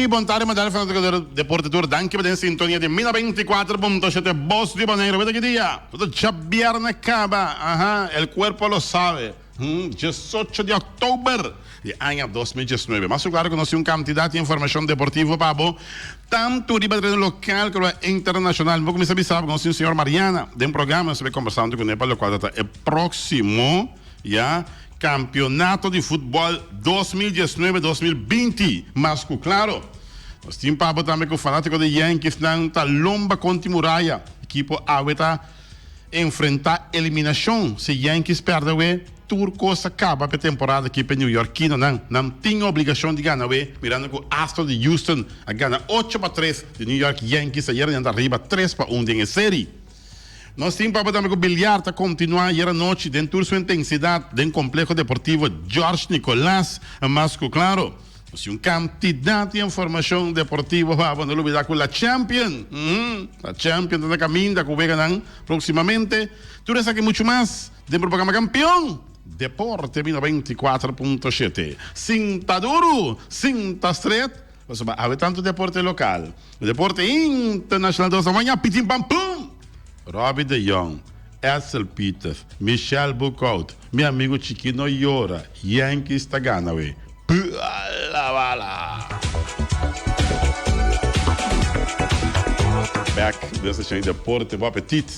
bontare medaglia del deportatore anche per in sintonia di 1024.7 Boss di Bonaire. Vede che dia? Tutto Xavier Necaba. Ajá, el cuerpo lo sabe. 18 de outubro de año 2019. Mas claro que nós temos quantidade de informação deportiva para tanto de bateria local como internacional. Vou começar a saber com o senhor Mariana, de um programa sobre conversando com ele para o qual é próximo, já, campeonato de futebol 2019-2020. Mas claro, nós temos para também com o fanático de Yankees na lomba contra Muralha. Equipo aveta enfrentar eliminação se Yankees perde Turcos acaba a temporada aqui para New York, não tem obrigação de ganhar, mirando que o Astro de Houston a ganhar 8-3 de New York Yankees, ayer anda arriba 3-1 em série. Nós temos para também que o bilhar está continuar ayer à noite dentro da sua intensidade dentro do complexo deportivo Jorge Nicolás, mas claro, nós temos quantidade de informação deportiva para não olvidar com a Champions, a Champions está caminhando, que vai ganhar proximamente, tudo isso aqui muito mais dentro do programa Campeão Deporte 24.7. Sinta duro, sinta estreito. Você vai haver tanto deporte local. O deporte internacional da manhã, pitim pam pum. Robbie de Jong, Edsel Peters, Michel Bucaut, meu amigo Chiquino Iora, Yankees está ganhando. Pula bala. Back dessa sessão de deporte, bom apetite.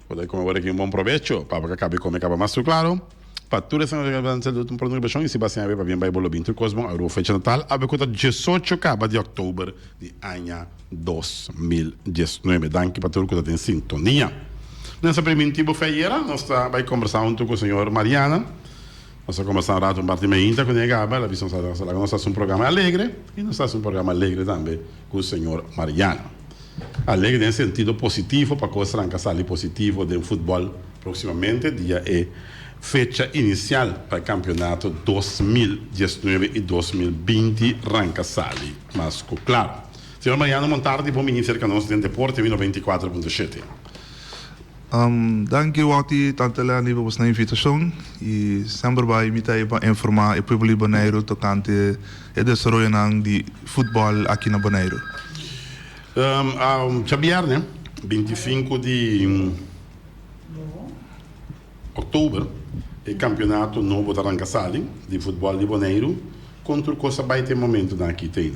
Poder comer aqui um bom provecho, para que acabe comer acaba mais claro. Para tudo isso, um produto de e se baseia para bem bolo binto Cosmo, a fecha natal, a conta 18 de outubro de ano 2019. Danke para tudo que está em sintonia. Nessa primitiva feira, nós vai conversar com o senhor Mariana. Nós vamos conversar um rato um parte meia com ele, a visão que nós estamos um programa alegre e nós estamos um programa alegre também com o senhor Mariana. Alegre em sentido positivo, para que você arranque sair positivo do futebol proximamente, dia é fecha inicial para o campeonato 2019 e 2020 arranca sair. Mas, claro, senhor Mariano Montardi, bom iniciar com nós dentro do Deporte 24.7. Dank u Wati, tanto a você na invitação e sempre vai me para informar o povo de Bonaire tocante o desenvolvimento de futebol aqui na Bonaire. Xavier, né? 25 de outubro, o campeonato novo da Rancassali de futebol de Bonaire contra o Costa vai ter momento aqui tem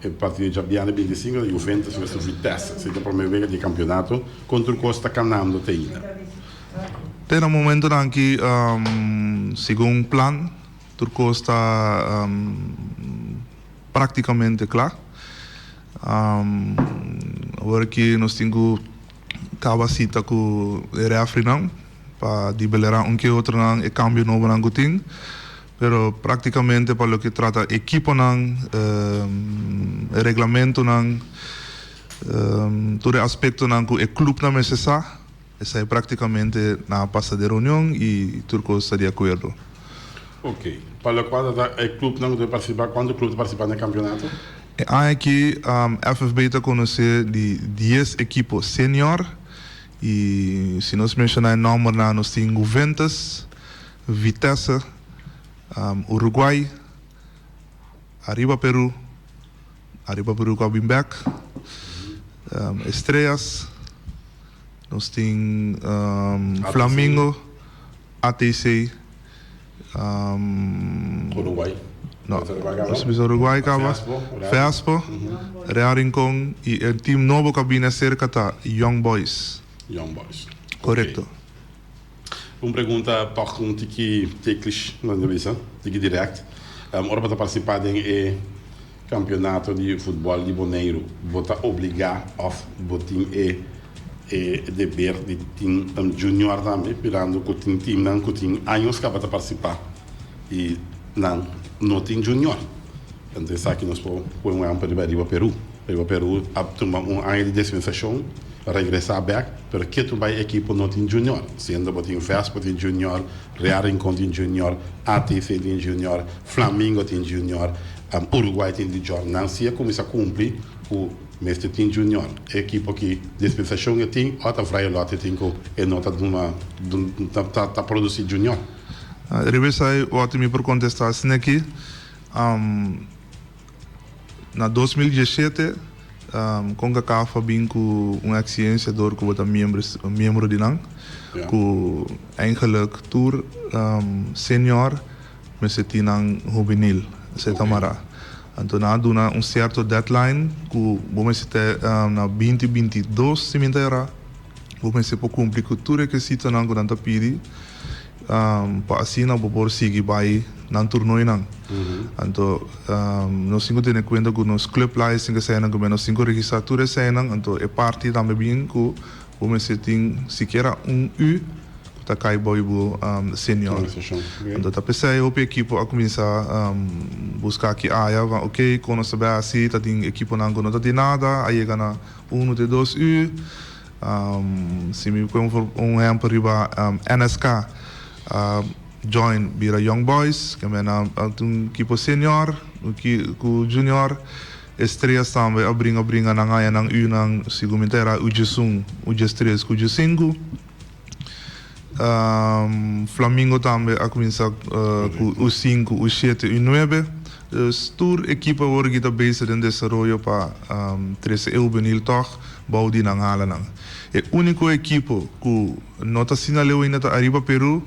a partir de Xavier 25 da Juventus versus Vitesse, se é a primeira vez de campeonato contra o Costa Canando tem. Tem um momento aqui segundo plan, Turco está praticamente claro. Agora que nós temos capacidade com o refri para liberar que outro e cambio novo não tem, pero praticamente para o que trata equipo regulamento todo aspecto que o clube não necessita, essa é praticamente na passada reunião e Turco está de acordo. Ok. Para o qual o clube não deve participar, quando o clube participa no campeonato? Aqui FFB está conhecer de 10 equipos senior e se nós mencionar o nome nós temos Juventus, Vitesse, Uruguai, Arriba Peru coming back, Estrellas, nós temos Flamengo, ATC, Uruguai. No, nós temos Uruguai, Fiaspo, Real Rincón e o time novo que vem cerca tá Young Boys. Young Boys. Correto. Uma pergunta para um tiki técnico na entrevista, tiki direct. Ora para participar do campeonato de futebol de Bonaire, vota obrigar of botin dever de time junior também, pirando com o time não com time anos que vai participar e não tem junior. Então isso aqui nós podemos para o Peru. O Peru toma ano de dispensação regressar back, porque tu vai equipo não tem junior, sendo que tem Vespa tem junior, Real Rincón tem junior, ATC tem junior, Flamengo tem junior, Uruguai tem junior, não se começa a cumprir o mestre tem junior, equipo que dispensação tem, outra freia lote tem que é nota de uma tá produzir junior. Revisa o atimi por contestar assim aqui. na 2017, CONCACAF vim com uma experiência door que eu membro de nang, com eigenlijk tour senior, mas se tinang juvenil, se tamara. Então na duna certo deadline que vamos ter na 2022 se me entera, vamos ser para cumprir com tudo requisito nang que pedi, para assim na por seguir vai na torneio nang. Então nós temos que ter em conta que nos club license que saem que nós temos que registrar tudo saem então é parte também bem que vamos ter sequer U tá cai boy senior. Então tá pensei o equipo a começar buscar aqui ok quando saber assim tá tem equipo não não tem nada aí gana 1 de 2 se me põe exemplo riba NSK join bira young boys que é na um equipo senior o junior estrelas também a bringa na ganha nang nang segmentera o Jesung o J3 o J5 Flamengo também a começar com o 5, o 7 e o 9. Tour equipa wordt kita bezig in desarrollo para 13 juvenil toch bouw die nang hala nang. E único equipo que nota sinaleu ainda tá arriba Peru,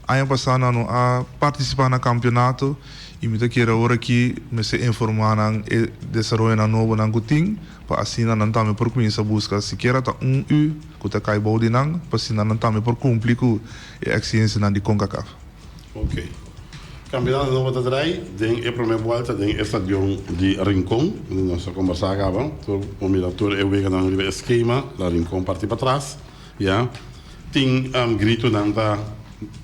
ano passado no a participar na campeonato e me queira agora aqui me se informar nang e desarrollo na novo nang kuting para assim não também por começar a buscar sequer tá U que tá cai bouw die nang para assim não também por cumprir com a experiência na de CONCACAF. Ok. Campeonato novo da Drai, tem a primeira volta tem estadio de Rincón, nós conversávamos, o mirador é o vega no esquema, lá Rincón parte para trás, já. Tem grito nanda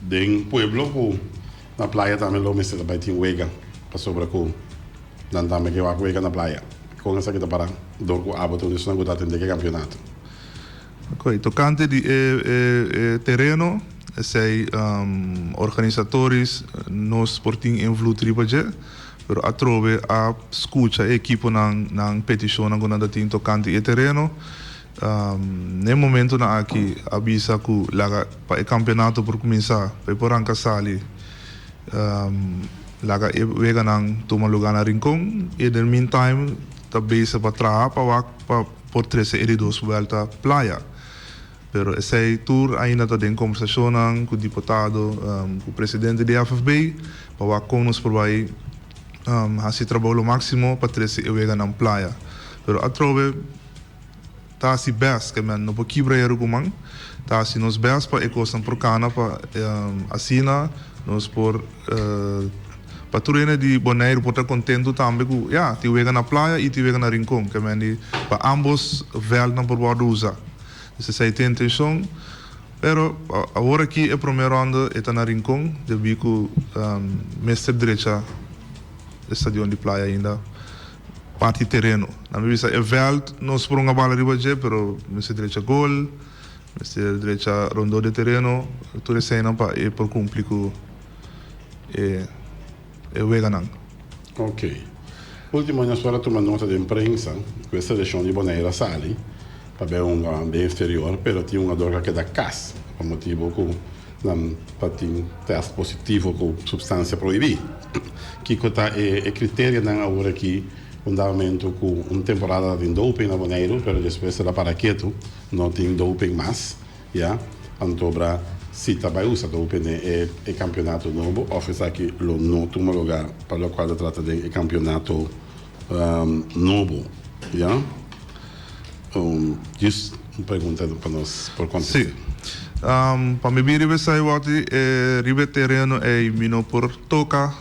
den pueblo ku na praia também lo me vai tem vega para sobra ku nanda me que vai vega na praia. Com essa que tá para dor ku abato nisso não gota atender que campeonato. Ok, tocante de terreno sei organizadores nos sporting invloed ribaje pero a trove a escucha equipo nang petition nang nada tin tocante e terreno no momento na aqui avisa que laga para o campeonato por começar para por arrancar sali laga vega nang toma lugar na Rincón e no meantime tá base para trás para por 13 heridos volta playa. Pero esse tour ainda está em conversação com o deputado, com o presidente da FFB, para que nos provai fazer trabalho máximo para trazer o vega na praia. Pero a trove está assim best, que não pode quebrar o argumento, está assim nos best para ecossam por cana para assim nos por para turena de Bonaire por estar contento também com te vega na praia e te vega na Rincón, que para ambos vel não por pode usar. Essa é a intenção, pero agora aqui a primeira ronda está na Rincón, de bico mestre direita do estádio de praia ainda parte terreno. Na minha visão é veld, nós por uma bola riba je, pero mestre direita gol, mestre direita rondou de terreno, tudo isso ainda para é por cumprir com o veganang. Ok. Último na sua tomando nota de imprensa, questa seleção de Bonaire sali. Vabbè, un bem inferior, però tinha uma droga que da CAS, por motivo que não tem teste positivo com substância proibida. Que é critério não agora aqui fundamento com uma temporada de doping na Bonaire, pero depois será para quieto, não tem doping mais, já. Então, se vai usar doping é campeonato novo, oferece aqui o não toma lugar para o qual trata de campeonato novo, já. Just uma pergunta para nós, por conta. Sim. Para me vir a sair aqui, ribe terreno é mino por toca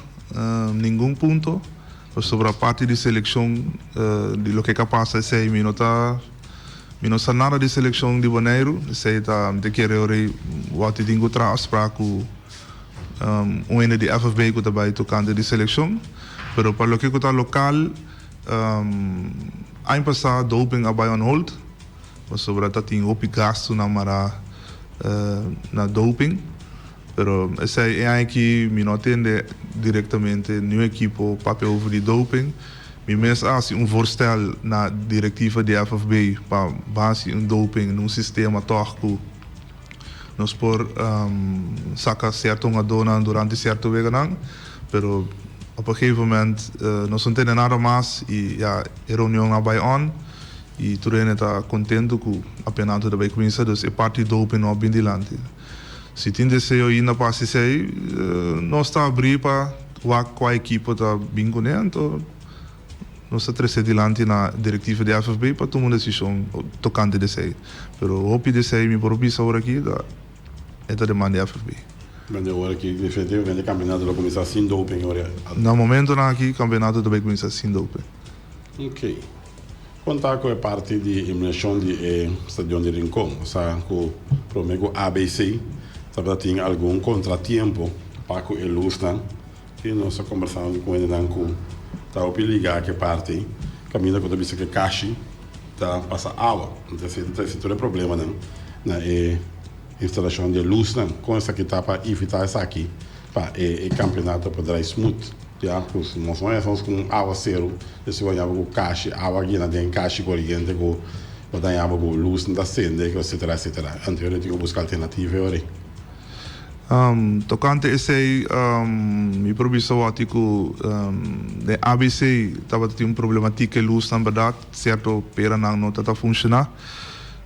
nenhum ponto. Sobre a parte de seleção de lo que é capaz de ser mino sa nada de seleção de Bonaire, sei tá de querer ore wat dingo tras para ku ene de FFB que também tocando de seleção, pero para lo que está local ano passado doping abai on hold, sobre dat tinha op gasto na doping, pero essa é aqui me não atende diretamente nenhum equipo papel over de doping, me mesmo assim voorstel na diretiva de FFB para base doping num sistema torco nos por saca certo uma dona durante certo veganang, pero op een gegeven moment nós não temos nada mais e a reunião na vai on e tudo está contente com a penalti da vai começar, dus é parte do open no bem dilante. Se tem desejo ainda para se sair, nós está abrir para qual equipe está bem com ele, então nós está trazer dilante na diretiva da FFB para tomar uma decisão tocante de sair. Pero o de sair me propisa agora aqui é da demanda da FFB. Mas agora que definitivamente o campeonato vai começar sem doping agora. No momento não aqui, o campeonato vai começar sem doping. Ok. Contar com a parte de eliminação do Estádio de Rincón, ou seja, com o ABC, sabe, tem algum contratempo para que ilustrar, que nós conversamos com ele, com a ligar que parte, caminha com a vista que caixa, tá, passa água, então se tem problema, não, na instalação de luz, não, com essa que está para evitar isso aqui, para o campeonato poderá smooth. Já, pues, nós somos com água zero, se vai com caixa, água aqui na dentro, caixa corrente, com com luz, não acende, etc, etc. Então eu tenho que buscar alternativa agora. Tocante esse, me provisou ático de ABC, estava tendo problemática de luz, na verdade, certo, pera não está funcionar.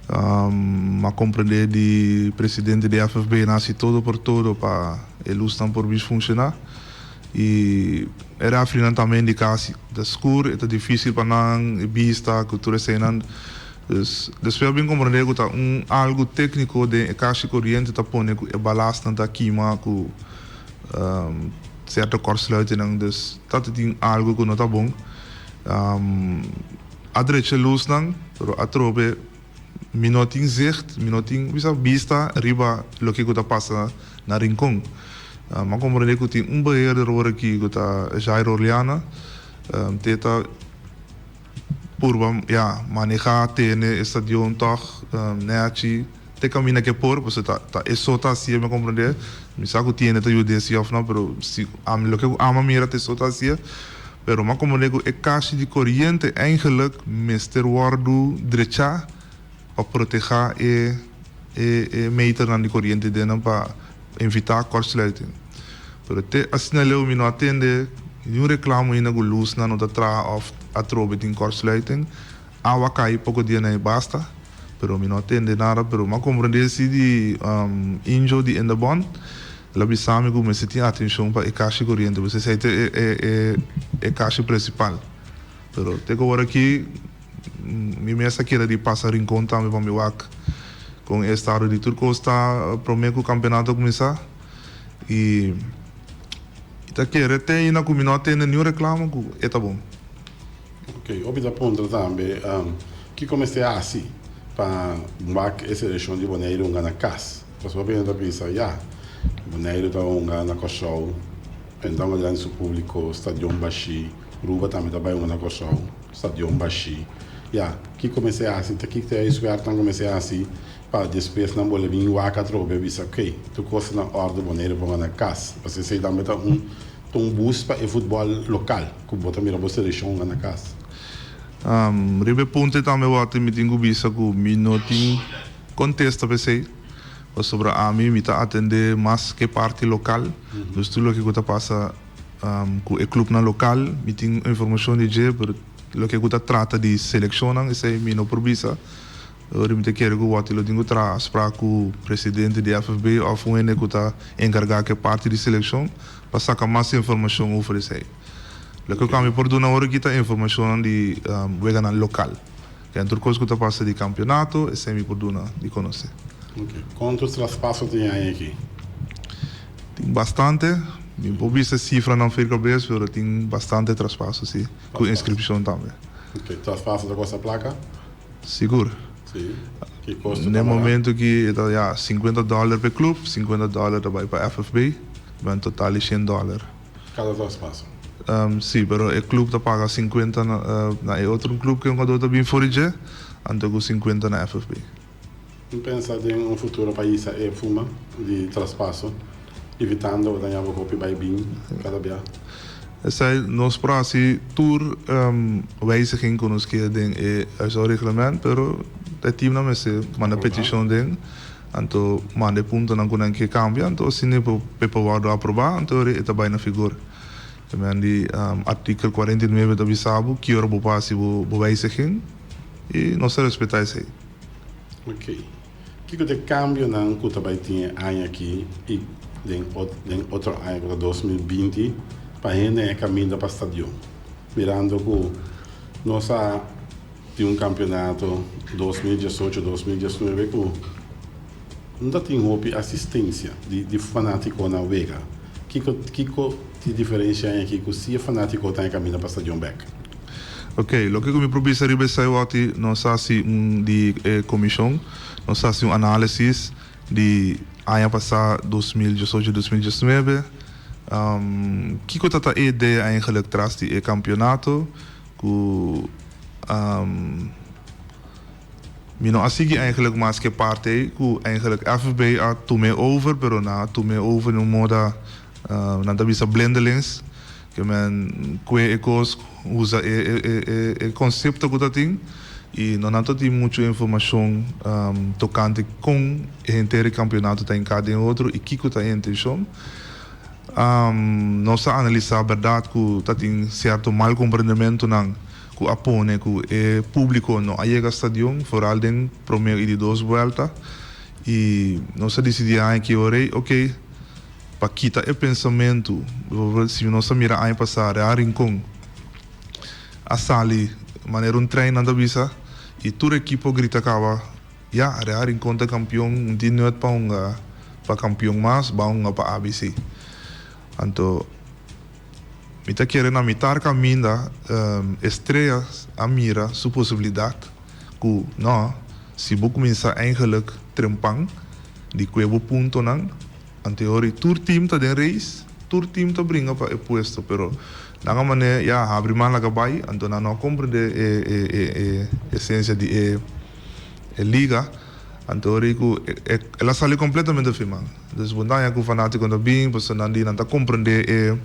Mas compreender de presidente da FFB nasce todo por todo para a luz não por funcionar. E era afinal também de casa da escuro, é difícil para não vista cultura cena. Depois bem compreender que algo técnico de caixa corrente tá põe que é balasto da queima com certo corte não, dus dat tem algo que não tá bom. A direita luz não, pero a trobe minutinho zicht, minutinho vista riba lo que tá passa na Rincón. Maar compreender que tem beheerder hoor aqui que tá Jair Orellana, teta purba manejar tene estadio toch neachi te camina que por pues tá eso tá assim me compreender me saco tiene te ajuda se of não pero se lo que ama mira te eso tá assim pero maar compreender que caixa de corrente eigenlijk mister wardu drecha para proteger e meter na de corrente dentro para evitar kortsluiting. Pero te assinaleu me não atende nenhum reclamo ainda com luz na nota tra of atrobe tem kortsluiting. Água cai pouco dia nem basta. Pero me não atende nada, pero mas compreender se de injo de in the bond, lá bisame com me se tem atenção para a caixa corrente, você sei é caixa principal. Pero te agora aqui me essa queira de passar em conta me vamos wak com o estado de Turco está promete o campeonato começar e tá querer tem na comunidade tem nenhum reclamo que tá bom. Ok, outra ponto também que comecei assim para essa eleição de Bonaire na casa. Você vai pensar Bonaire tá na coxão, então o grande público estádio baixi, Ruba também tá bem na coxão, estádio baixi. Que comecei assim, que tem isso então comecei assim para depois não vou vir o A4 visa ok, tu costa na ordem Bonaire para na casa, você sei também tá bus para o futebol local, que bota mira você deixou na casa. Ribe ponte também o até me tenho visa que me não tem contesta você sobre a mim me tá atender mais que parte local, dus tudo que está passa com o clube na local, me tem informação de je lo que gusta trata de selecionar esse mino por visa eu me quero que o atilo dingo traz para o presidente da FFB ou o ene que está encarregado que parte de seleção para sacar mais informação oferecer lo que kami por dona hora kita informação de vegana local que entre coisas que está passa de campeonato esse me por dona de conhecer. Ok, quantos traspassos tem aí aqui? Tem bastante. Mi povista cifra não fica bem, mas tem bastante traspasso, sim, com inscrição também. Ok, traspasso da nossa placa? Seguro. Sim. Que custa? No momento que é $50 per clube, $50 também para FFB, mas total $100. Cada traspasso? Sim, mas o clube tá paga 50 na outro clube que é um adulto bem fora de, então com 50 na FFB. Não pensa em futuro país é fuma de traspasso? Evitando o danhar o copy by bin cada dia. Essa nos próximo tour wijziging kunnen ons keer het reglement, pero het team na se manda petition ding, anto manda punto na kunnen keer cambia, anto sine po pepa wado aprobar, anto re eta bij na figure. Men die artikel 49 da Bissau, que ora bopasi bo wijziging, e nós respeitamos isso. Ok. Que de cambio não que também tinha ano aqui e den outro ano 2020 para gente caminho para o estádio. Mirando que nós tínhamos campeonato 2018-2019 que não tinha assistência de fanático na Vega. Que diferença aqui que se é fanático está em caminho para o estádio back? Ok, lo que mi propisa ribe sai wati nós fazemos de comissão, nós fazemos análise de ano passado 2018-2019. Que coisa tá ideia eigenlijk tras die campeonato que mi não assigi eigenlijk mais que parte que eigenlijk FFB a tome over, pero na tome over no modo na da bisa blendelings que men que ecos usa o conceito que tem e não tem muita informação tocante com o inteiro campeonato tá em cada outro e que tá a intenção. Nós analisar a verdade que tem certo mal compreendimento não que apone que o público não chega ao estádio, vooral den primeiro e de duas voltas e nós decidimos que ok, para quitar o pensamento, se nós mira a passar a rincón, a sali, maneira treino da visa e todo o equipo grita acaba, a rincón é campeão, não tem nada para campeão mais, vamos para ABC. Então, me está querendo imitar caminho estrelas a mira sua possibilidade que não, se vou começar eigenlijk trempang de que ponto não, anterior tur team tá den race, tur team tá brinca para o puesto, pero na maneira abre mal la gabai, então não compreende essência de liga. Então, ela sale completamente firmada. Então, quando o fanático está bem, você não está compreender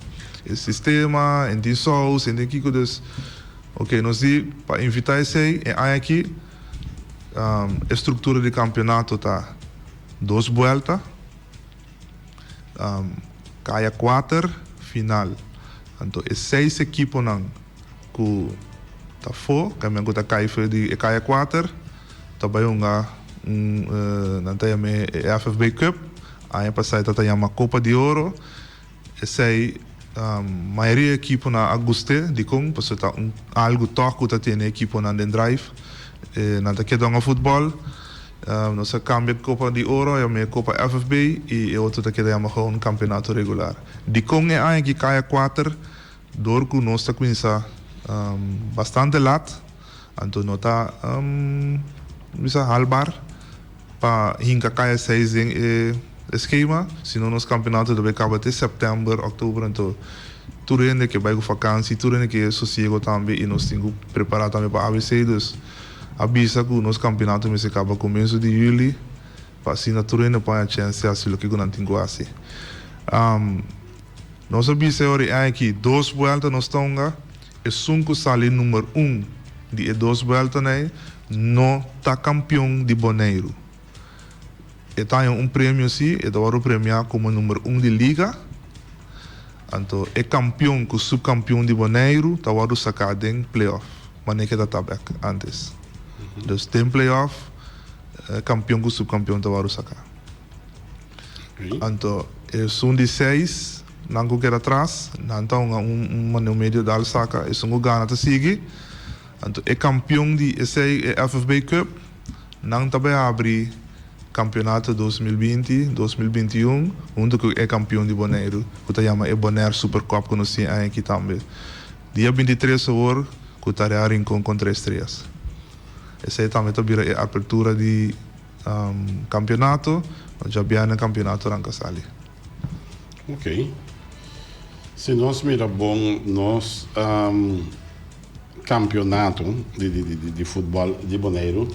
o sistema, em sous, em que coisas. Ok, nós temos para invitar esse aqui, a estrutura de campeonato está 2 voltas, caia 4 final. Então, 6 equipos não que está fora, que a gente cai de caia 4, também não tem a FFB Cup, aí passado tem a Copa de Ouro, essa a maioria da equipe na agosto de com, porque tá algo toque que tem a equipe na den drive, não tem que dar um futebol, nós cambia Copa de Ouro e a Copa FFB e outro tem que dar um campeonato regular. De com é aí que cai a 4, dor que nós está começando bastante lat, então não está bisa halbar para hinka kaya 6 esquema, senão nos campeonato deve acabar até setembro, outubro, então tudo ainda que vai com vacancy, tudo ainda que é sossego também e nós temos que preparar também para ABC, dus avisa que nos campeonato me se acaba começo de julho, para assim na tudo ainda para a chance assim que não tem quase. Nós avisa agora aqui 2 voltas nós estamos e 5 sali número 1 de 2 voltas né, não está campeão de Bonaire. E tem prêmio sim, e dá premiar como número 1 de liga. Então, é campeão com subcampeão de Bonaire, está a sacar em playoff. Mas não é que está back antes. Então, tem playoff, campeão com subcampeão está a sacar. Então, é um de 6, não quer atrás, não está um meio de saca, é um gana de seguir. Então, é campeão de FFB Cup, não está a abrir campeonato 2020-2021, onde é campeão de Bonaire, que se chama Bonaire Super Cup, que nós temos aqui também. Dia 23 de hoje, que está a rincón contra estrelas. Essa também está a abertura de campeonato, já viene campeonato Rancasali. Ok. Se nós mira bom, nós campeonato de futebol de Bonaire,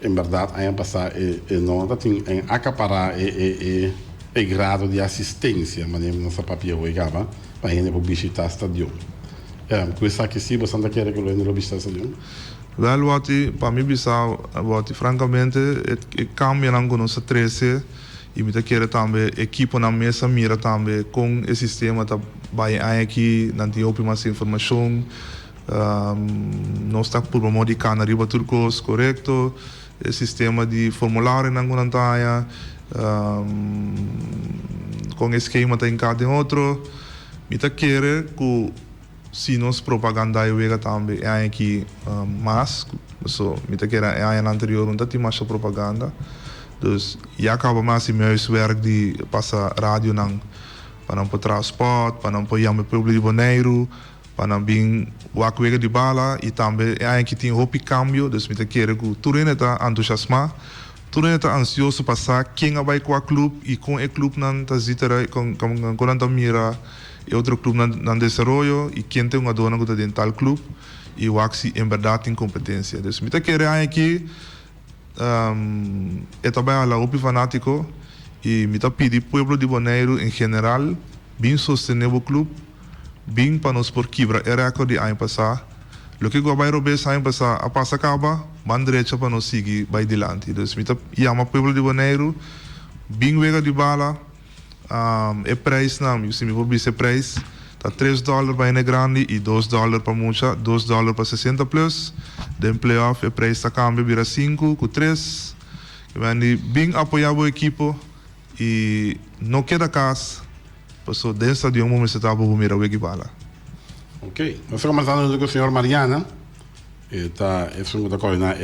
em verdade, ano passado, não tem acaparar o grado de assistência, mas nossa papel chegava para ir visitar o estádio. Coisa que sim, você não quer que eu não visite o estádio? Wel, para mim, francamente, cambia não com nossa 13 e me querer também equipo na mesa mira também com o sistema tá vai aqui não tem mais informação não está por uma de cana riba turcos correto o sistema de formulário não contaia com esquema tá em cada outro me querer que se nós propaganda eu vega também aqui mais so me querer no anterior não tem mais propaganda. Dus je acaba mais in mijn huiswerk die passa radio nang panam po transport, panam po yame public di Bonaire, panam bing wakwega di bala e também é que tem hopi cambio, dus met kere ku turene ta entusiasma, turene ta ansioso passar quem vai com a clube e com o clube nan ta zitera com ta mira e outro clube nan desarrollo e quem tem uma dona que tá dentro tal clube e o axi em verdade tem competência. Dus met kere aqui trabalha lá o fanático e me tá pedindo pueblo de Bonaire em geral bem sostener o clube bem para nós por quebrar é recorde de ano passado o que eu vai rober ano passado a passa acaba man direita para nós seguir vai adiante então me tá chama pueblo de Bonaire bem vega de bala é preço não se me for esse preço tá $3 para ene grande e $2 para mucha $2 para 60 plus de playoff o preço está cambia vira 5 com 3 e bem apoiar o equipo e não queda casa passou dentro de momento está para mirar o equipo lá. Ok, nós estamos conversando com o senhor Mariana é um da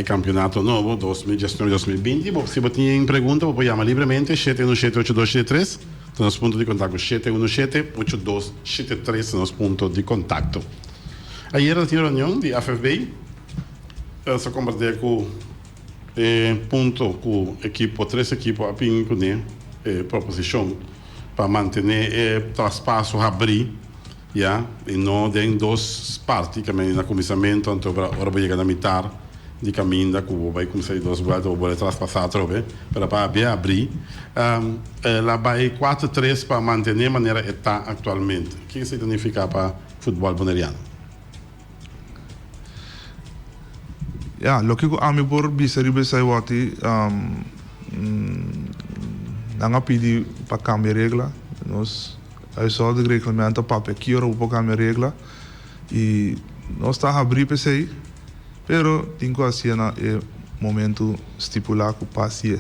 campeonato novo 2019-2020 se você tem pergunta pode chamar livremente 717-8273 nosso ponto de contato 717-8273 nosso ponto de contato. Ayer tinha reunião de FFB só conversei com ponto com equipo 3 equipos a pin com proposição para manter traspasso abrir e não tem duas partes que na comissamento então agora vai chegar na metade de caminho da Cuba vai começar duas voltas ou vai traspassar para abrir lá vai 4-3 para manter a maneira que está atualmente. O que significa para o futebol bonaireano? Lo que a mim por bisari besai wati não pedi para cambiar regra nós aí só de regulamento para que hora o cambiar regra e nós está abrir pesei pero tem que assim na momento estipular que passe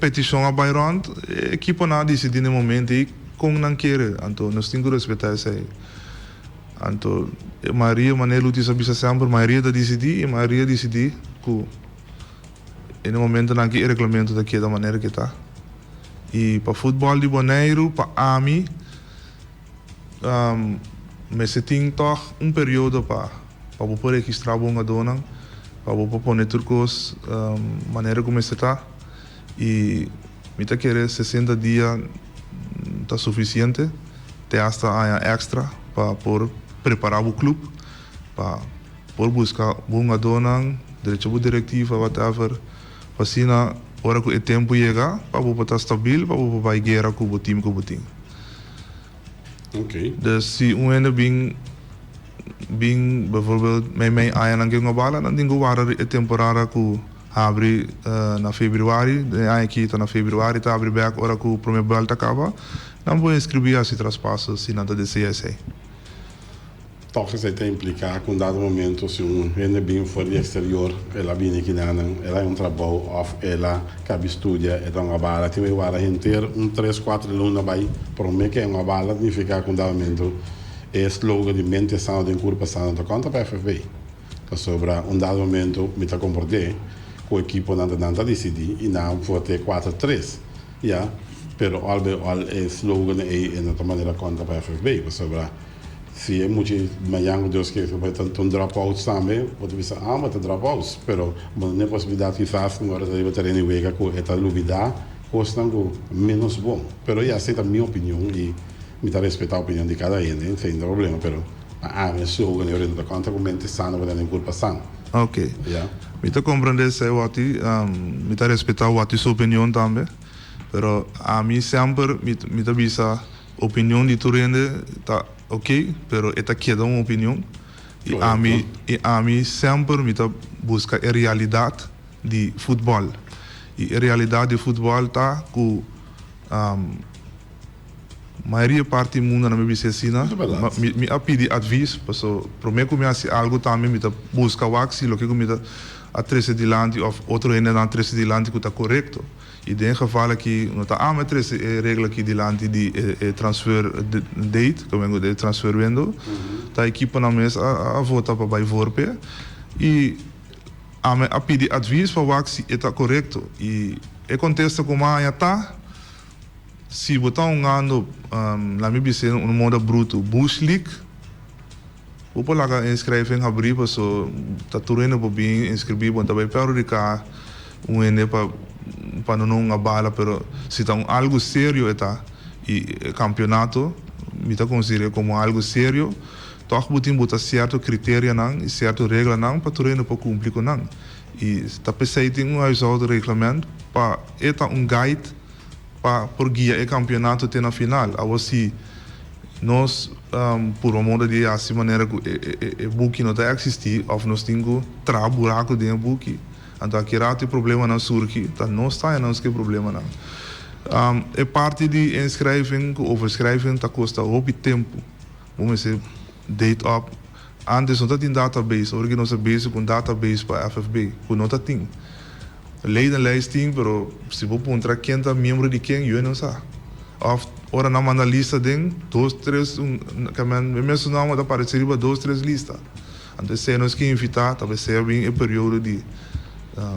petição a Bayron equipa na decidir no momento e com não querer então nós temos que respeitar isso aí então Maria Manelo disse bisa sempre Maria da decidir e Maria decidir que no momento não que o regulamento daqui da maneira que está e para futebol de Bonaire para AMI mas se tem toch período para poder registrar uma dona para poder pôr turcos maneira como está e me tá querer 60 dias está suficiente até hasta extra para por preparar o clube para por buscar uma dona direito diretiva whatever assim na hora que o tempo chega para poder estar estável para poder vai guerra com o time Ok. Dus se ene bing bijvoorbeeld mij aan een bala dan dingo waren temporada ku abri na februari aqui tá na februari tá abri back ora ku primeiro balta acaba não vou inscrever esse traspasso se nada de CSA. Toch se te implicar com dado momento se ene bing for de exterior ela viene aqui ela é trabalho of ela cabe estudia é uma bala tem que vara inteiro 3-4 luna vai por me que é uma bala significa com dado momento é slogan de mente sã de curva sã da conta para FFB tá sobre dado momento me tá comportei com o equipo nada decidir e não for ter 4-3 pero al slogan é na maneira conta para FFB sobre se é muito manhã Deus que vai tanto dropouts também pode ver mas dropouts pero não é possibilidade que faça agora deve ter em vega com esta novidade custa menos bom pero aceita a minha opinião e me dá respeitar a opinião de cada um sem problema pero é slogan eu não conta com mente sana vai dar em culpa sana. Ok. Me tá compreendendo isso me tá respeitar a sua opinião também pero a mim sempre me tá visa opinião de turende tá ok, pero esta queda uma opinião E a mim sempre me busca a realidade de futebol. E a realidade de futebol está com a maioria parte do mundo na minha bicicleta. Me pedi adviso, porque para mim começar algo também me busca o axi, lo que me a trece de lande of outro ainda na trece de lande que está correto. E em geval que não está a met trece regra aqui de lande de transfer date, como é que transfer window, tá a equipa na mesa a voltar para vai vorpe e a pedir adviso para o axi está correto e contesta como a tá se botar ano na minha bicicleta modo bruto bush league o por lá inscrever em abrir para tá turando para bem inscrever para também perder ene para não bala pero se tá algo sério e campeonato me tá considera como algo sério toch botar certo critério não e certo regra não para turando para cumprir com não e está pensando em huishouden regulamento para guide para por guia o campeonato até na final assim nós por uma moda de assim maneira que o book não está existir ou nós temos buraco dentro do book então aqui tem problema não surge então não está não tem problema não é parte de inscreving overschrijving está custa muito tempo vamos dizer date up antes não tem database hoje nós base com database para FFB que não tem lei da lei tem pero se vou encontrar quem tá membro de quem eu não sei ora na manda lista den 2, 3 que me mencionava da aparecer 2, 3 lista antes se nós que invitar talvez seja bem o período de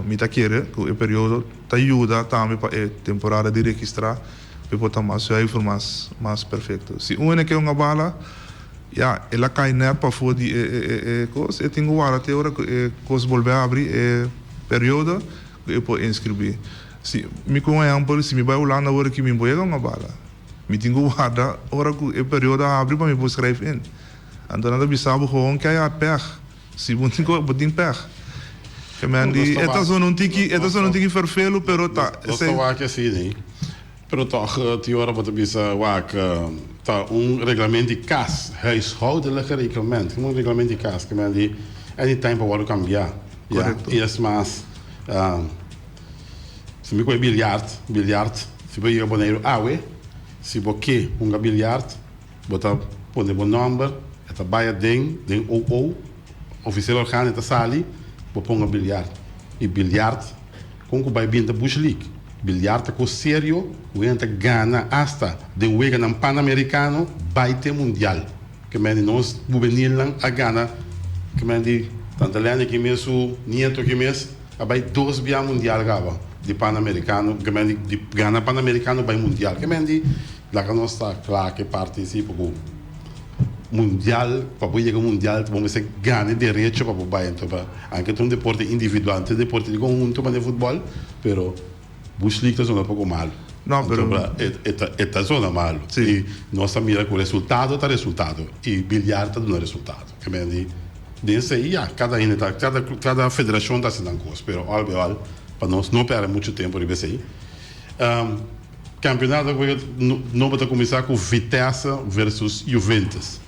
me tá querer que o período tá ajuda também para a temporada de registrar para botar mais informação mais perfeito se uma que é uma bala ela cai né para fora de coisa eu tenho até hora coisa volver a abrir período eu posso inscrever se me conhece se me vai lá na hora que me vai uma bala me tenho guarda hora que o período abre para me poder escrever então nada bisabo gewoon que é per se não tem per que me andi esta zona não tem que vervelo pero tá sei lá que assim né pero toch die hora wat bisa wak tá regulamento de cas huishoudelijke regulamento regulamento de cas que me andi anytime pode cambiar correto e as mas se me coi bilhard se vai ir boneiro awe se boque bilhard bota põe bom número eta baia den ou oficial organo eta sali põe bilhard e bilhard com que vai bem da bush league bilhard com sério o enta gana hasta de wega na pan-americano vai ter mundial que me nós juvenil a gana que me di tanto lene que mesmo nieto que mesmo vai 2 via mundial gava de pan-americano que me di gana pan-americano vai mundial que me di lá que nós está claro que participa com mundial para chegar mundial vamos ser ganhar direito para vai então anche um deporte individual um deporte de conjunto para o futebol pero bush league é um pouco mal não pero é zona mal e nossa mira com resultado e bilhar está dando resultado que me di desse aí cada federação está sendo coisa pero algo para nós não perder muito tempo de ver aí campeonato não vai começar com Vitesse versus Juventus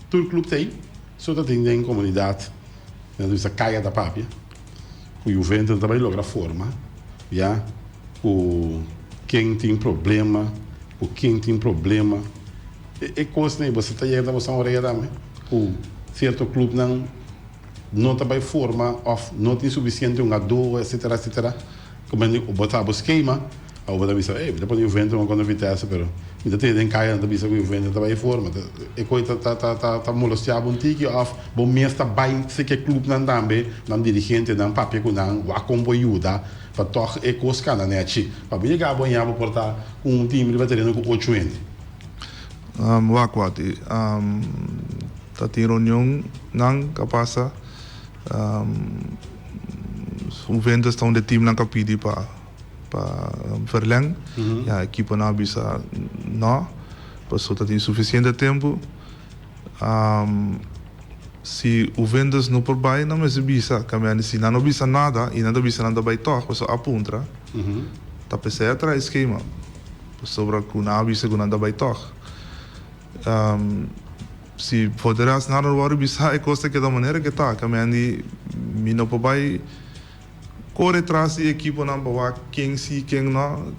todo clube tem só tem em comunidade essa caia da papia o Juventus também logra forma o quem tem problema é coisa nem você está aí da você orelha também o certo clube não também forma ou não tem suficiente dor etc como é que botar o esquema ou botar isso depois o Juventus não quando Vitesse pero ainda tem caia da bisa que o Juventus também forma é coisa tá molestando tique ou bom mês tá bem se que clube não também não dirigente não papel com não a como ajuda para toch é coisa cana né chi para chegar a banhar para portar time de bateria com 8 ende wakwati tá tem reunião não capaz o Juventus estão de time não capidi para verlengen a equipa não bisa não passou tem suficiente tempo se o Juventus não por bem não me bisa caminhando se não bisa nada e não bisa nada vai toch passou apunta tá pensando atrás esquema sobre que não bisa que nada vai toch se poderás nada agora bisa é coisa que da maneira que tá, que me não papai corre atrás da equipe não para quem sim quem não,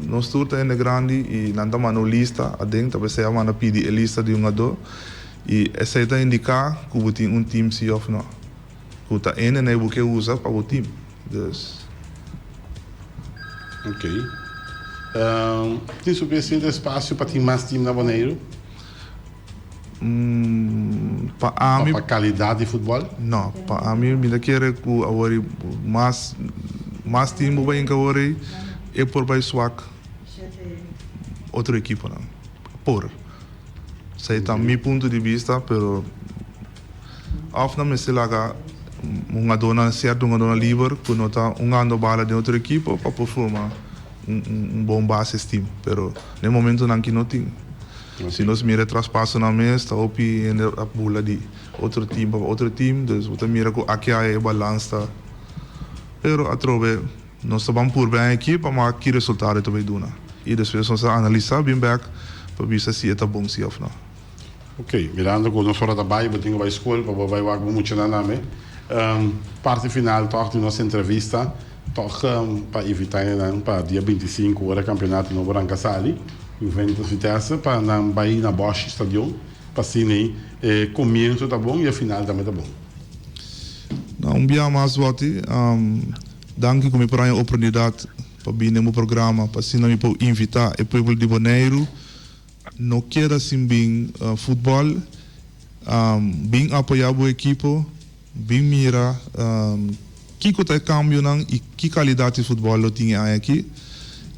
nós tudo é grande e não tá mano lista, a dentro talvez seja mano pedir a lista de jogador e essa está indicar que o time time se of não, que tá né o que usa para o time, dus. Ok. Tem suficiente espaço para ter mais time na Bonaire? Para qualidade de futebol? Não, para mim me quer que agora mais time vai agora é por vai swak outra equipe não. Por. Sei tá meu ponto de vista, pero afna me se laga uma dona certo uma dona livre que não tá ano bala de outra equipe para performar bom base time, pero no momento não que não tem. Se nós mira traspasso na mesa, está opi a bula de outro time, dus we mira que aqui é balança. Pero a trove nós estamos por bem a equipe, mas que resultado é também duna. E depois nós analisar bem back para ver se é bom se ou não. Ok, mirando que nós fora da Bahia, eu tenho a escola para vai lá muito na nome. Parte final de nossa entrevista, para evitar para dia 25 hora campeonato no Branca Sali. Juventus Vitesse para na Bahia na Bosch Stadium para assim começo tá bom e a final também tá bom. Não bia mais vote danke como para a oportunidade para vir no programa para assim me pode invitar o povo de Bonaire não quer assim bem futebol bem apoiar o equipo bem mira que coisa cambio não e que qualidade de futebol tinha aqui.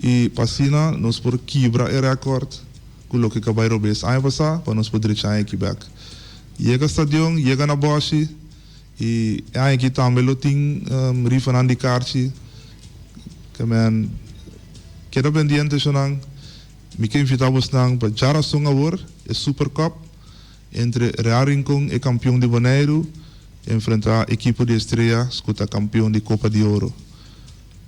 E passina nós por quebrar o recorde com o que acabou de ver ano passado para nós poder chegar aqui back. Chega ao estádio, chega na Bosch e aqui também lo tem rifa de karte que man queda pendiente sonang me que invitamos nang para jara song agora é Super Cup entre Real Rincón e campeão de Bonaire enfrentar a equipe de Estrela escuta campeão de Copa de Ouro.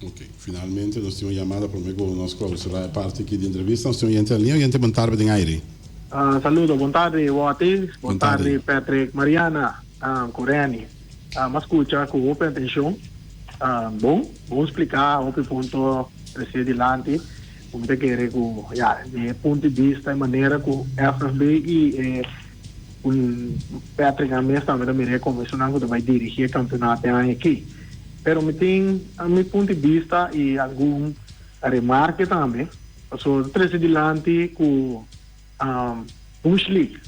Ok, finalmente nós temos chamada para o nosso clausurar a parte aqui de entrevista. Nós temos gente ali, gente boa tarde em aire. Saludo, boa tarde, Wati, boa tarde, Patrick, Mariana, Coreni. Mas escuta com open atenção. Bom, vamos explicar o ponto precedente, como te quer que, de ponto de vista, de maneira que o FFB e Patrick Ames também me recomendaram que vai dirigir o campeonato aqui. Pero me tem a meu ponto de vista e algum remarque também. So presidente com Bush League.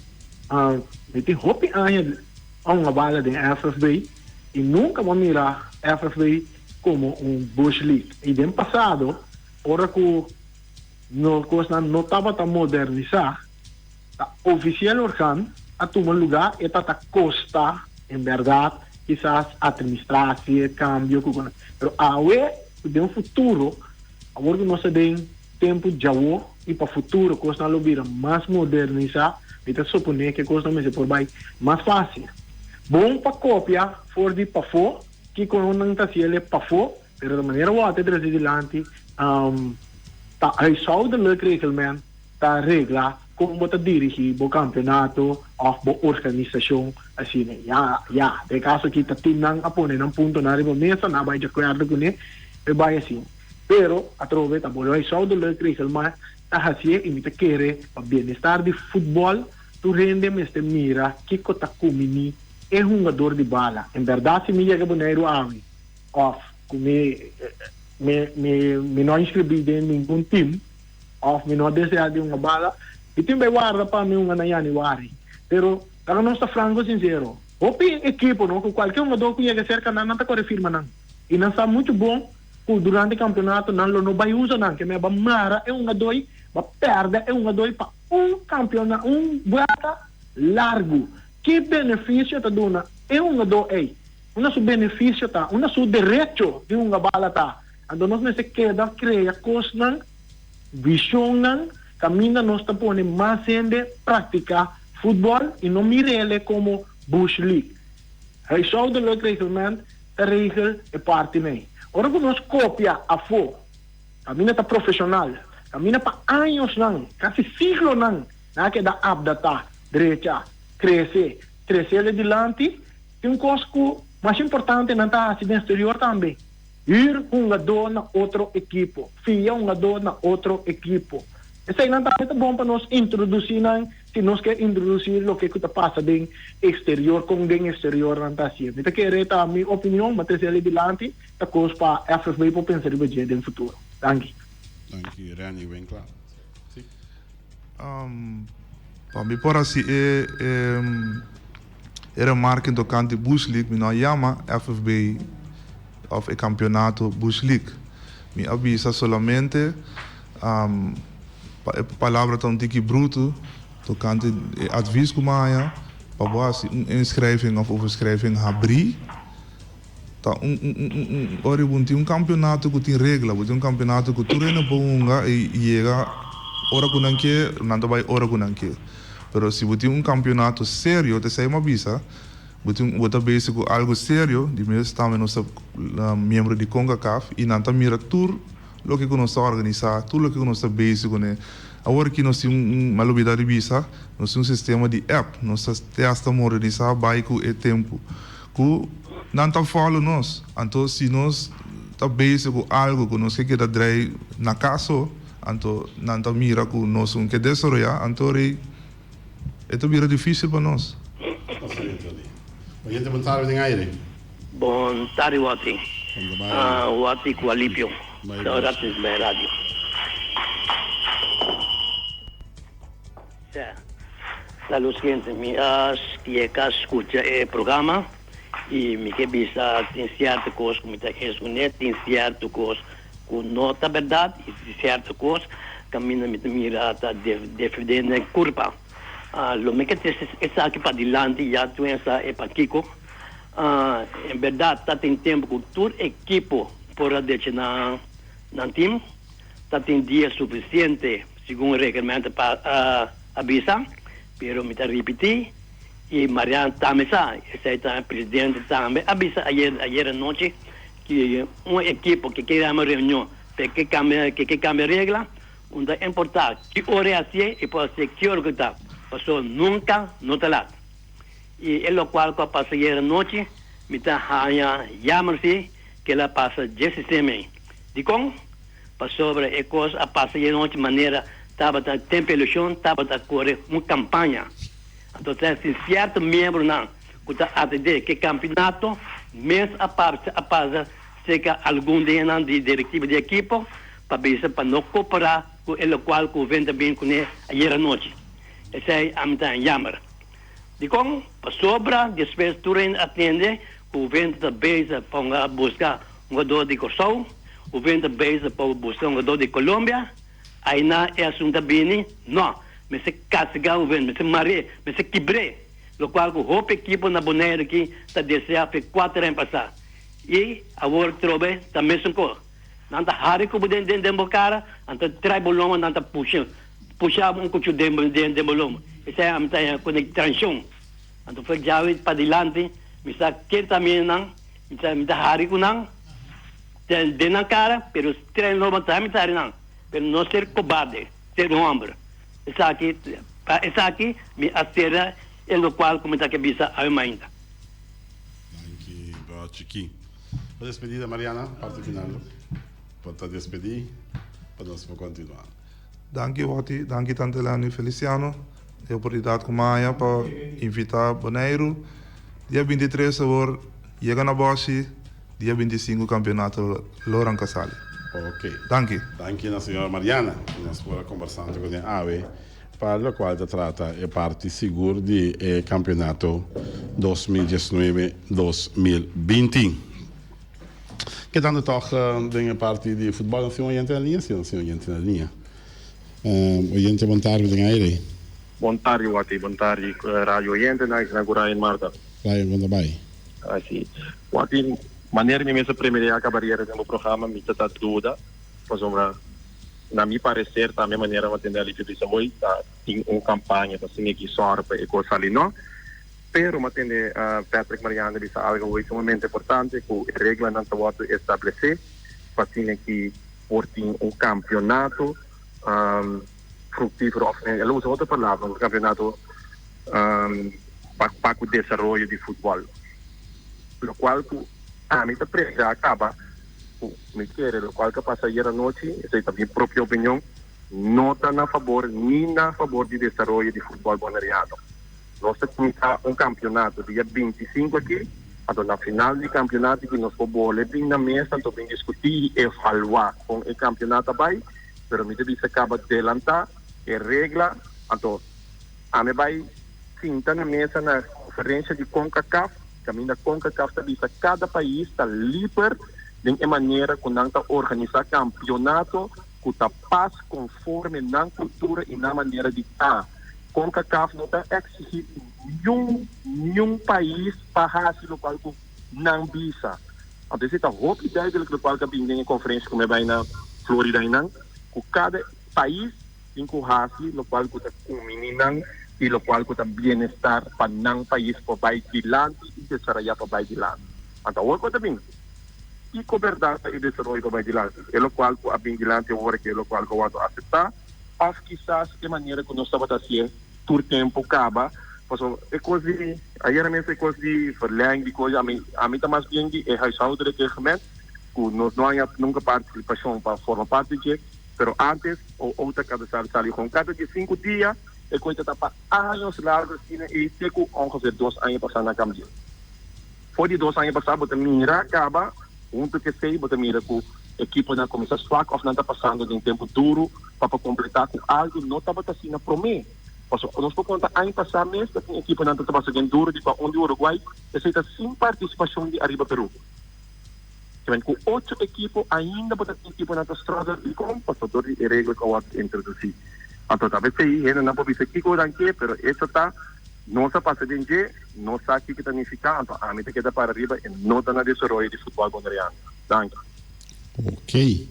Me tem hope a uma bala de FFB e nunca vou mirar FFB como Bush League. E no passado, ora que não estava tão modernizar, a oficial organ a tomar lugar e tá costa, em verdade, quizás administração, cambio, pero agora de futuro, agora que nós temos tempo de agora e para futuro, coisa não vira mais modernizar, então suponer que coisa não se por mais fácil. Bom para copiar, for de para fora, que quando não está se ele para fora, pero de maneira o até trazer adiante, tá aí só o regramento, tá regra como você dirigir o campeonato ou a organização assim, de caso que tá tinang apone nang ponto na rin mesa na vai de acordo com ele, vai assim. Pero atrove tá bom, aí só do regramento, tá assim e me te querer para bem-estar de futebol, tu rende me este mira que tá comini é jogador de bala. Em verdade, se me chega Bonaire avi, off, me não inscrevi em nenhum time, off, me não desejar de uma bala, e tem bem guarda para mim uma nayani wari. Pero, para nós está franco sincero, opi equipo, não, que qualquer jogador que chega cerca não está corre firma não. E não está muito bom, que durante o campeonato não vai usar não, que me vai mara é jogador, vai perder é jogador para campeonato, volta largo. Que benefício está dando? É jogador aí. Seu benefício está, seu direito de uma bala está. Então nós não se queda criar coisas não, visão não, caminha nós está pondo mais gente praticar futebol e não mire ele como Bush League. Hij zou de leuk reglement, de regel é parte nem. Ora que nós copia a fo, caminha está profissional, caminha para anos não, quase siglo não, na que da abdata, direita. crescer adiante. Tem coisa que mais importante não está assim no exterior também. Ir um jogador na outro equipo, fia um jogador na outro equipo. Isso aí não está muito bom para nós introduzir, se nós queremos introduzir o que está passando no exterior, com o exterior não está assim. Então, a minha opinião, mas trazer adiante, a coisa para a FFB para pensar no futuro. Dank je, Rani, bem claro. Sim. Para mim, por assim, era marca do canto de Bush League, não chama FFB of o campeonato Bush League. Me avisa somente palavra tão tiki bruto, tocante advies como é, para você inschrijving of overschrijving abrir. Tá ora um campeonato que tem regra, um campeonato que tu reina bonga e chega hora que não quer, não vai hora que não quer. Pero se você um campeonato sério, te sai uma visa, você base com algo sério, de mesmo também nós membro de CONCACAF e não tá mira tudo o que nós organizar, tudo o que nós base com né. Agora que nós temos uma novidade visa, nós temos sistema de app, nós testamos organizar bairro e tempo, que não tá falo nós. Então se nós tá base com algo que nós quer dar na casa, então não tá mira com nós que desenvolver, então é vira difícil para nós. Oyente, bom tarde, em aire. Bom tarde, Wati. Wati com Alípio. Saudades da rádio. La lo siguiente, mi que escuta o programa e me que bisa tem certa coisa como está responde, tem certa coisa com nota verdade e certa coisa caminha me mira tá defendendo a curva. Lo me que está aqui para dilante já tu essa é para Kiko. Em verdade tá tem tempo com todo equipo por deixar na time, tá tem dia suficiente segundo o regulamento para avisar, pero me tá repetir e Mariana também sabe, esse é o presidente também avisa ayer noite que uma equipe que quer uma reunião que cambia regra, onde é importante que hora assim e pode ser que hora que está, passou nunca não está lá. E é o qual que passa ayer noite, me tá chamar-se que ela passa 16 de com sobre a coisa a passa ayer noite maneira estava a temperatura, estava a correr uma campanha. Então, tem certo membro não, que está a dizer que campeonato, mesmo a parte, seja algum de diretiva de equipe, para não cooperar com o qual o vento bem com ele ayer à noite. Esse é a minha jammer. De como, para sobra, depois tu atende, o vento também para buscar um jogador de Kosovo, o vento também para buscar um jogador de Colômbia. Aí não é assunto bem, não. Mas se casgar o vento, mas se maré, mas se quebre. O qual o roupa equipe na boneira aqui está desejando por 4 anos passar. E agora trobe também são coisas. Não está raro que o dentro de cara, não está trai boloma, não está puxar um cucho dentro de boloma. Isso é a minha conexão. Então foi já para dilante, me está que também não, me está raro que não, de na cara, pero treino não está me não. Pero não ser cobarde, ser homem. Essa aqui me atira o qual como está que bisa a uma ainda. Danke, Chiqui. A despedida, Mariana, parte final. Pode despedir, para nós continuar. Danke, Wati, danke Tantelani Feliciano. A oportunidade com Maia para invitar Boneiro. Dia 23 agora, chega na Bosch, dia 25 campeonato Loran Casale. Ok. Danke. Danke a senhora Mariana, que nós estamos conversando com a AVE, para a qual trata a parte segura do campeonato 2019-2020. Que dan toch dingen parte de futebol, não sei onde na linha, sim, onde na linha. Oyente, bom tarde, den aire. Bom tarde, Wati, bom tarde, rádio oyente, na inauguração em Marta. Vai, bom trabalho. Assim, Wati, maneira de mesa primeira acabaria no programa, me está dúvida, pois na minha parecer, também maneira de atender ali de Samoy, tem uma campanha, assim, que sorte e coisa ali, não? Pero atender Patrick Mariano disse algo extremamente importante, que a regra não está estabelecer, para que por um campeonato fructífero, ele usa outra palavra, um campeonato para o desenvolvimento de futebol. Lo qual a mim te acaba me querer, lo qual que passa ayer a noite, essa é também própria opinião, não está a favor nem a favor de desenvolvimento de futebol bonariano. Nós temos campeonato dia 25 aqui, então na final do campeonato que nós vamos vir na mesa, então vamos discutir e evaluar com o campeonato vai, mas me deve acaba de adelantar a regra, então a me vai sentar na mesa na conferência de CONCACAF, caminho da CONCACAF está vista cada país está livre de maneira que não está organizar campeonato que está paz conforme na cultura e na maneira de estar. CONCACAF não está exigindo nenhum país para fazer o qual não visa. Então, essa é a outra ideia do qual que a conferência como vai na Flórida, que cada país tem que fazer o qual está combinando e o qual está bem-estar para não país para vai dilante e desarrollar para vai dilante. Então, o que também e cobertura e desenvolvimento para vai dilante. É o qual a bem dilante agora que é o qual que eu vou aceitar. Ou quizás de maneira que nós estamos fazendo por tempo acaba. É coisa de, ayer mesmo é coisa de verlenging de coisa, a mim está mais bem de huishoudelijk reglement, que nós não há nunca participação para formar parte de, mas antes, ou outra cada sali com cada de 5 dias, é coisa está para anos largos e teco ongeveer 2 anos passar na câmara. Voor die 2 anos passar, você mira acaba, que sei, você mira que a equipe não começa swak ou não está passando de um tempo duro para completar com algo, não está assim na promessa. Nós podemos contar ano passado mesmo que a equipe não está passando duro de onde o Uruguai aceita sem participação de Arriba Peru. Com 8 equipes ainda para a equipe não está estrada de como passador de regra que eu vou introduzir. Então talvez aí ainda não pode ser que coisa que, mas isso está não se passa de dia, não sabe que está nificado, então a mim tem que dar para arriba e não está na desenvolvimento de futebol bonariano. Danke. Ok.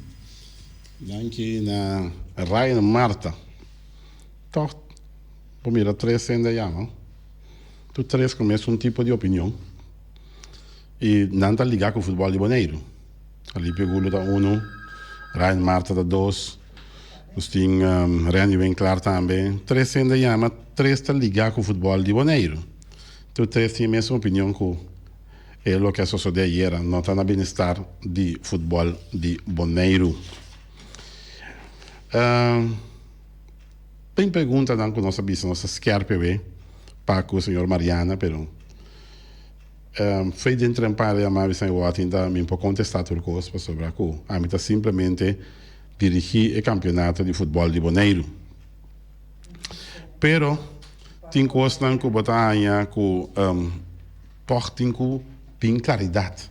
Danke na Ryan Marta. Toch? Mira, 3 ainda llama. Tu 3 começa tipo de opinião. E não está ligado com o futebol de Boneiro. Ali Pegulo da 1, Ryan Marta da 2. Nós temos Randy bem claro também. 3 ainda llama, 3 está ligado com o futebol de Boneiro. Tu 3 tem a mesma opinião que é o que sucedeu ayer. Não está na bem-estar de futebol de Boneiro. Tem pergunta não com nossa bisa, nossa SCRPV, para o senhor Mariana, pero foi dentro de para a minha visão, eu ainda me pode contestar tudo coisa sobre a coisa. A mim está simplesmente dirigir o campeonato de futebol de Boneiro. Pero tem coisas não que batalha com portem com bem claridade.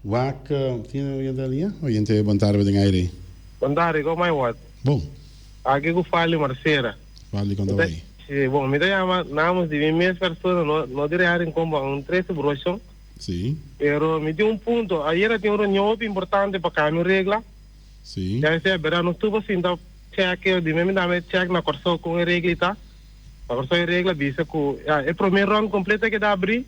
Wak tinha o ali, ou gente bantar bem aí. Bantar como é o Bom. Aqui que fale Marcela. Fale quando vai. Bom, me llama, nada de 20 pessoas, no direi como un 13 brochón. Sí. Pero me dio un punto, ayer tengo una reunión importante para cambiar regla. Sí. Ya sea, verano estuvo sin dar check, dime me dame check na corso con la reglita. La corso de regla dice que el primer round completo que da abrir.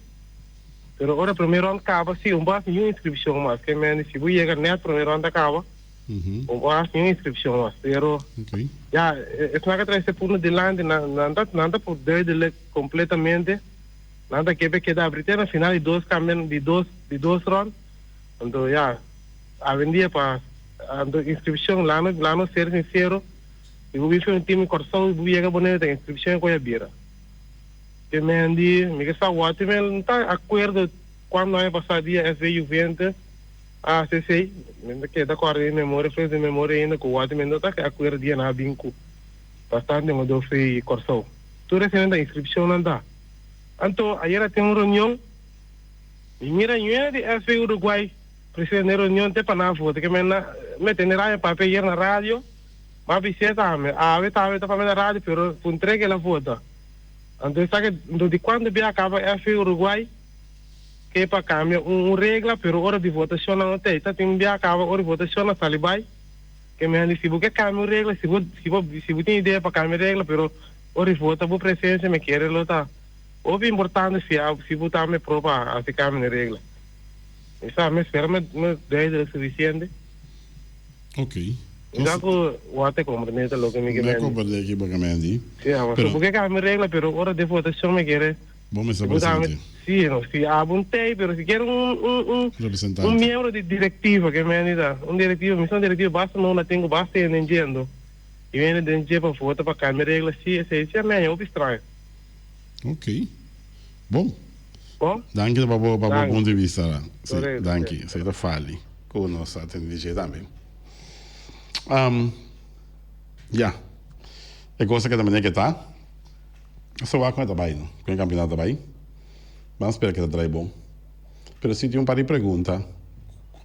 Pero ahora el primer round acaba, sí, un base y una inscripción más. Que me dice, si voy a llegar net, el primer round acaba. Un base y una inscripción más. Pero, okay. Ya, es una que trae ese punto de delante, nada por duidelijk completamente. Nada que queda abrir al final de 2 cambian de dos rounds. Entonces, ya, a vendía para inscripción, la no ser sincero. Y voy a hacer un time corso y voy a poner la inscripción que voy a que me han dicho, me que está guapo, me no está acuerdo cuando hay pasado día SV Juventus, CC, me queda acuerdo de memoria, fez de memoria ainda com o guapo, me não está acuerdo dia na binco, bastante me deu fei corso. Tu recebendo a inscrição não dá. Então, ayer tem uma reunião, e mira, eu de SV Uruguai, presidente da reunião, tem para na foto, que me tem na papel hier na rádio, mas visita a veta para na rádio, pero com entrega la foto. Então, sabe, de quando bem acaba SV Uruguai, que para cambiar uma regra, pero hora de votação não tem. Então, tem bem acaba hora de votação na Salibai, que me diz, se você cambia a regra, se você tem ideia para cambiar a regra, pero hora de votar, a presença me quer lutar. O importante se você está me prova a se cambiar a regra. Isso me espera me dá suficiente. Ok. Já que o até compreende o que me quer. Não compreende que me quer. Sim, mas se você cambia a regra, pero hora de votação me quer. Bom, me Justamente, presente. sí, no, si apunté, pero si quiero un Representante. miembro de directiva que me ayuda, un directivo, misión directiva, basta no la tengo, basta entendendo. E viene de para foto para câmera regla sim, esse é meio op estranho. Ok. Bom. Bom? Dank je para o Dank. ponto de vista. Sim, Correto, dank correto. je. Você está fale. Com nós atendente também. Ja. É coisa que também é que tá. Só vai com a trabalho, não? Com o campeonato trabalho. Mas espero que tá trabalho bom. Pero se tem um par de perguntas,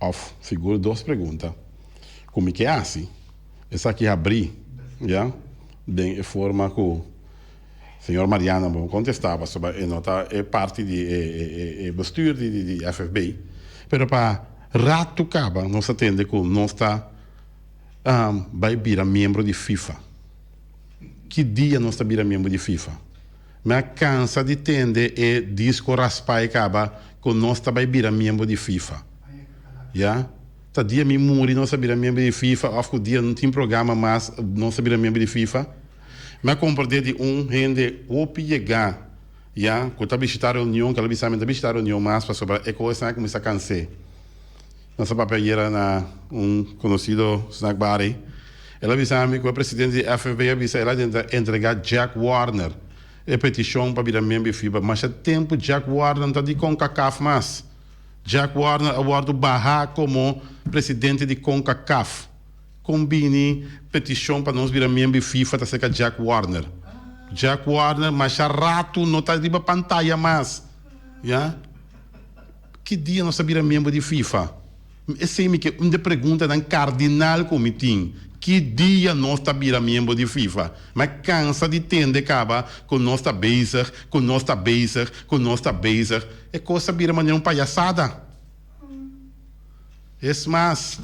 off, seguro 2 perguntas. Como é que é assim? Essa aqui abri, já? De forma que o senhor Mariana vamos contestar, sobre nota é parte de bestuur de FFB. Pero para rato caba, nós atende que nós está vai virar membro de FIFA. Que dia nós está virar membro de FIFA? Mas cansa de tender e disco raspar e caba que nós está vai virar membro de FIFA. Já? Tá dia me muri nós virar membro de FIFA, ou que dia não tem programa mais nós virar membro de FIFA. Mas compreender de gente opi chegar, já? Que tá visitar a reunião, que ela visitar a reunião mais para sobre a coisa que começa a cansar. Nossa papel era na conhecido snack bar. Ela avisou-me que o presidente da FNB avisou ela de entregar Jack Warner a petição para virar membro de FIFA. Mas há tempo Jack Warner não está de CONCACAF mais. Jack Warner aguarda barrar como presidente de CONCACAF. Combine petição para nós virar membro de FIFA está cerca Jack Warner. Jack Warner, mas há rato não está de pantalla mais. Yeah? Que dia nós virar membro de FIFA? Essa é que uma pergunta da cardinal comitim. Que dia nós está virar membro de FIFA? Mas cansa de entender, acaba, com nós está bezig, com nós está bezig, com nós está bezig. É coisa vira maneira uma palhaçada. É mais.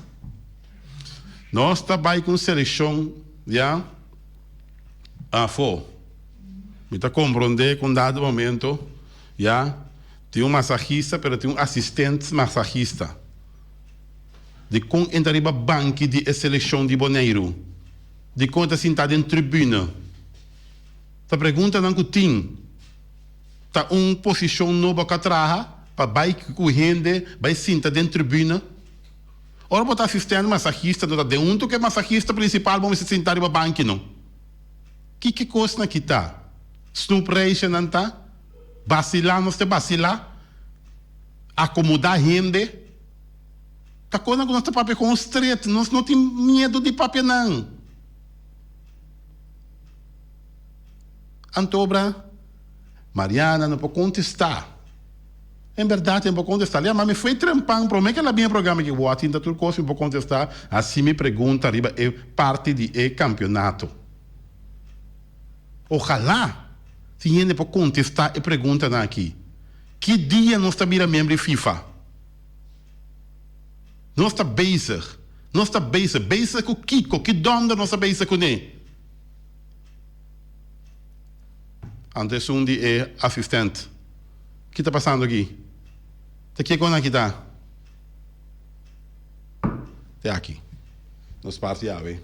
Nós trabalhamos com seleção, já? Me está compreendendo com dado momento, já? Tem um massagista, mas tem um assistente massagista. De como entrar para banco de seleção de Boneiro. De como está sentado em tribuna. A pergunta não tem. Está uma posição nova que atrás, para baixo correndo, vai sentar em tribuna. Ora, para assistente massagista, não está de um, que é massagista principal, vamos se sentar para banco, não. Que coisa que está? Snoop Rage não está? Vacilar, não está vacilar? Acomodar gente? Tá quando nós estamos papel com os três, nós não temos medo de papel não. Antobra, Mariana não pode contestar. Em verdade, não pode contestar. Mas me foi trampando, para mim que ela vinha programa que eu atendo tudo coisa, não pode contestar. Assim me pergunta, arriba, é parte do campeonato. Ojalá, se gente pode contestar e pergunta aqui. Que dia nós estamos membro de FIFA? Nós está bezig com o Kiko, que donde nós está bezig com ele. Antes é assistente. O que está passando aqui? Tá aqui quando aqui está? Tá aqui. Nós partimos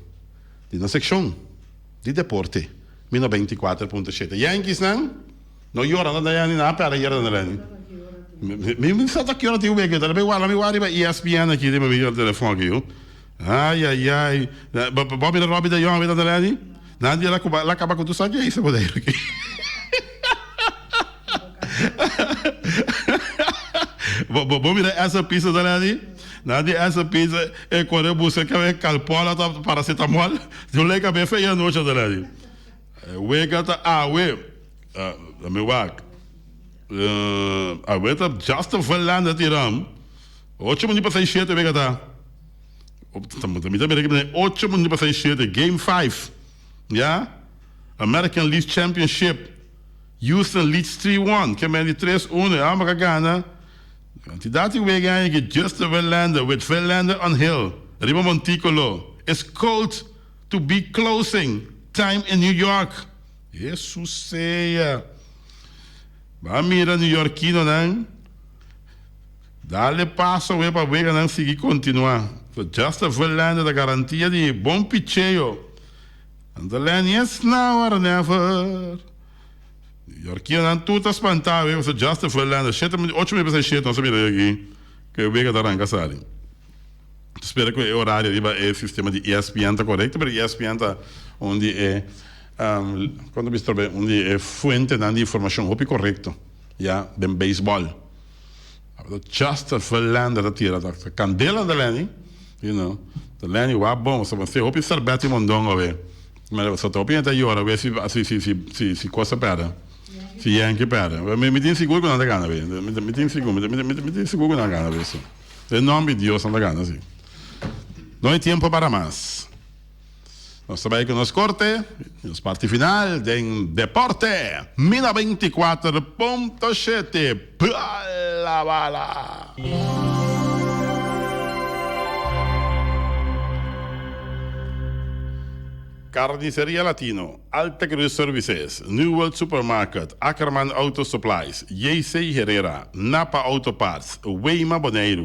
de uma secção de deporte. 24.7. Yankees não? Não llora nada já nem nada para llorar nada. Me staat aqui hora tem week, daar ben ik wel bij ESPN aqui, tem meu telefone aqui, viu? Ai. Bobby da Robbie da Young, da Lani. Nada ela acaba com tu sabe é isso, poder aqui. Bobby da essa pizza da Lani. Nada essa pizza é quando eu busco que é calpola para paracetamol. Eu leio bem feia noite da Lani. Week tá meu wak. Weet je, just veel landen die ram. 8 minuten per 7 weet je dat. Op 8 minuten per 7, game 5. Ja? American League Championship. Houston leads 3-1. Que men die 3-1, ja, maar gaan. Die dat die week eigenlijk just veel landen with veel landen on hill. Riba Monticolo. It's cold to be closing time in New York. Jesus sei. Vai mirar New Yorkino, não? Dá-lhe passo para ver, não seguir continuar. So just a volante da garantia de bom picheio. And the land, yes, now or never. Yorkie dan tuta spantave, o so just for land, 8 mil pessoas shit, não sabia aqui, que eu vejo da ranca sali. Espero que o horário riba é sistema de ESPN tá correto, mas ESPN tá onde é quando vi trobe onde é fonte de informação hopi correto, ja, ben baseball. Just for land da tira da candela da lani, you know, da lani wa bom, so você hopi sarbati mondongo ve. Mas só tô pensando aí ora, ver se coisa pera. Se Yankee pera. Me tem seguro que não dá gana, ve. Me tem seguro que não dá gana, ve. Em nome de Deus, não dá gana, sim. Não hay tiempo para más. Nos trae que nos corte. Nos parte final de Deporte. Mina 24.7. La bala. Carnicería Latino, Alta Cruz Services, New World Supermarket, Ackerman Auto Supplies, JC Herrera, Napa Auto Parts, Weima Boneiro.